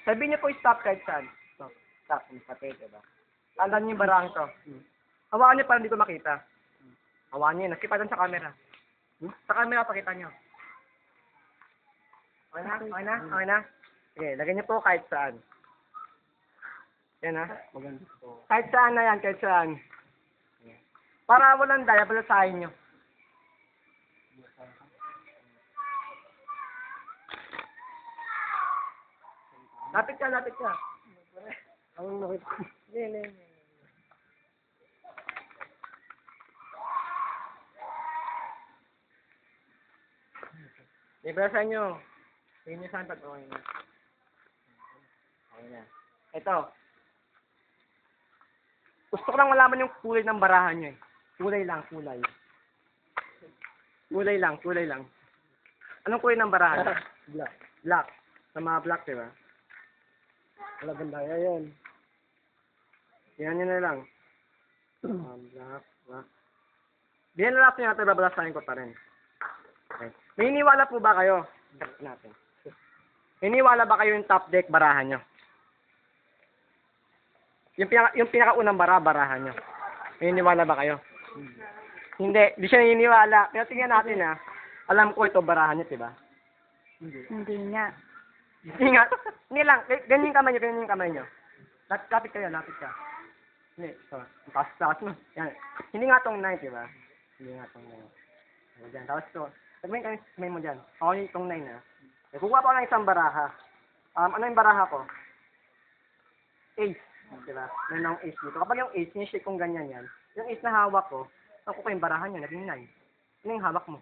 Sabihin niyo po stop kahit saan. Stop. Stop. Pati, diba? Tandaan niyo yung barang to. Hawakan niyo para hindi ko makita. Hawakan niyo. Nakipatan sa camera. Sa camera, pakita niyo. Okay na? Okay na? Okay na? Sige, lagyan niyo po kahit saan. Yan ha. Maganda po. Kahit saan na yan, kahit saan. Para walang daya, balasahin niyo. Lapit ka, lapit ka. Ang nakita. Hindi. Ibalasan niyo. Tingin niyo saan pag okay na. Okay na. Ito. Gusto ko lang malaman yung kulay ng barahan niyo eh. Kulay lang, kulay. Kulay lang. Anong kulay ng barahan? Black. Black. Sa mga black, diba? Wala ganda. Yan. Yan nyo na lang. Black. Binalap nyo natin, babalasahin ko pa rin. Okay. May iniwala po ba kayo? Natin. Iniwala ba kayo yung top deck barahan nyo? Yung pinakaunang barahan nyo. May iniwala ba kayo? Hindi. Di siya naniniwala. Pero tingnan natin ha. Alam ko ito barahan nyo, diba? Hindi nga. Ingat. Hindi lang. Ganyan yung kamay nyo. Lapit ka. Hindi. So, taas mo. Yan. Hindi nga tong 9, diba? Hindi nga tong 9. Diyan. Tapos ito. Sabihin ka kamay mo dyan. Ako yung itong 9 ha. Kukuha pa ko ng isang baraha. Ano yung baraha ko? Ace. Diba? Meron akong ace dito. Kapag yung ace, sinishake kong ganyan yan. Yung ace na hawak ko, nakuha yung barahan nyo, naging 9. Ano yung hawak mo?